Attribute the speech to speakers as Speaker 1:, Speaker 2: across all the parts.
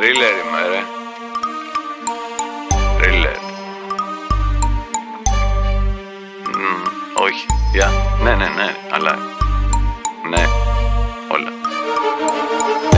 Speaker 1: Θρίλερ είμαι ρε. Θρίλερ. Όχι, ναι, αλλά ναι, όλα.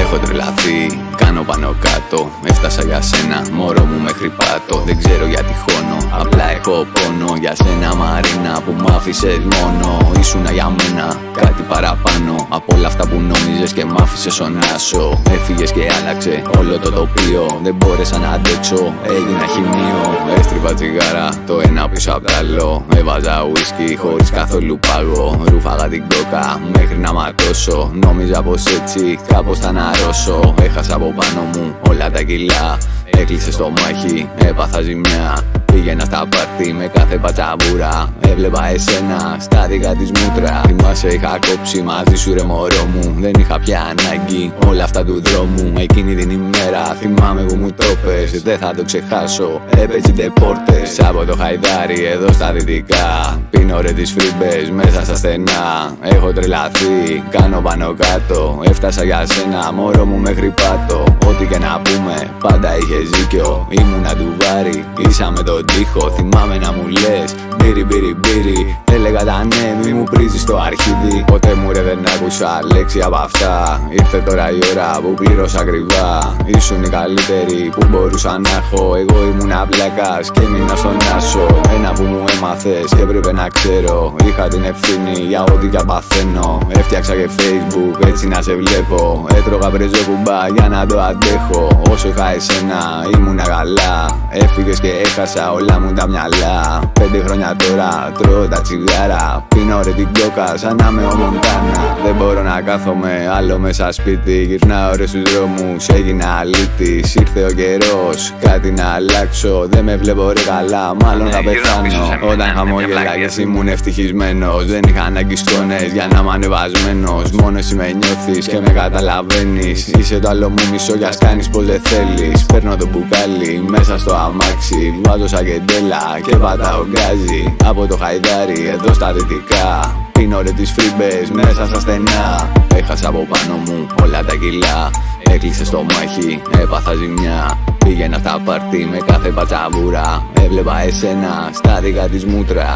Speaker 2: Έχω τρελαθεί, κάνω πάνω κάτω. Έφτασα για σένα, μωρό μου μέχρι πάτω. Δεν ξέρω γιατί χώνω, απλά έχω πόνο. Για σένα Μαρίνα που μ' άφησες μόνο. Ήσουνα για μένα κάτι παραπάνω από όλα αυτά που νόμιζες και μ' άφησες ονάσω. Έφυγες και άλλαξε όλο το τοπίο. Δεν μπόρεσα να αντέξω, έγινα χημείο. Έστριβα τσιγάρα το ένα πίσω απ' τ' άλλο. Έβαζα ουίσκι χωρίς καθόλου πάγο. Ρούφαγα την κόκα μέχρι να ματώσω. Νόμιζα πως έτσι κάπως θα αναρρώσω. Έχασα από πάνω μου όλα τα κιλά. Έκλεισε στο μάχη, έπαθα ζημιά. Πήγαινα στα πάρτι με κάθε πατσαβούρα. Έβλεπα εσένα στα δικά της μούτρα. Θυμάσαι είχα κόψει μαζί σου ρε μωρό μου. Δεν είχα πια ανάγκη όλα αυτά του δρόμου. Εκείνη την ημέρα θυμάμαι που μου το πες. Δεν θα το ξεχάσω, έπαιζε πόρτες. Από το Χαϊδάρι εδώ στα δυτικά. Πίνω ρε τις φρύμπες μέσα στα στενά. Έχω τρελαθεί, κάνω πάνω κάτω. Έφτασα για σένα μωρό μου μέχρι πάτω. Ό,τι και να πούμε πάντα είχες δίκιο. Ήμουνα του βάρη, ίσα με τον τοίχο. Θυμάμαι να μου λες μπύρι μπύρι μπύρι. Έλεγα τα ναι, μη μου πρίζεις το αρχίδι. Ποτέ μου ρε δεν άκουσα λέξη απ' αυτά. Ήρθε τώρα η ώρα που πλήρωσα ακριβά. Ήσουν οι καλύτεροι που μπορούσα να έχω. Εγώ ήμουνα πλάκας και έμεινα στον άσο. Ένα που μου έμαθες και έπρεπε να ξέρω. Είχα την ευθύνη για ό,τι και παθαίνω. Έφτιαξα και Facebook έτσι να σε βλέπω. Έτρωγα πρεζόκουμπα για να το αντέχω. Όσο είχα εσένα ήμουνα καλά. Έφυγες και έχασα όλα μου τα μυαλά. 5 χρόνια τώρα τρώω τα τσιγάρα. Πίνω ρε την κόκα σαν να είμαι ο Μοντάνα. Δεν μπορώ να κάθομαι άλλο μέσα σπίτι. Γυρνάω ρε στους δρόμους, έγινα αλήτης. Ήρθε ο καιρός, κάτι να αλλάξω. Δεν με βλέπω ρε καλά, μάλλον θα πεθάνω. Όταν χαμόγελαγες ήμουν ευτυχισμένος. Δεν είχα ανάγκη σκόνες για να είμαι ανεβασμένος. Μόνο εσύ με νιώθεις και με καταλαβαίνεις. Είσαι το άλλο μου μισό κι ας κάνεις πως δεν θέλεις. Παίρνω το μπουκάλι μέσα στο αμάξι. Βάζω σακεντέλα και πατάω γκάζι. Από το Χαϊδάρι εδώ στα δυτικά. Πίνω ρε τις φρύμπες μέσα στα στενά. Έχασα από πάνω μου όλα τα κιλά. Έκλεισε στο μάχη, έπαθα ζημιά. Πήγαινα στα πάρτι με κάθε πατσαβούρα. Έβλεπα εσένα στα δικά της μούτρα.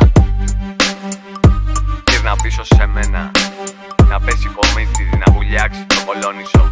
Speaker 1: Γύρνα πίσω σε μένα. Να πέσει κομίτη, να βουλιάξει το κολόνισο.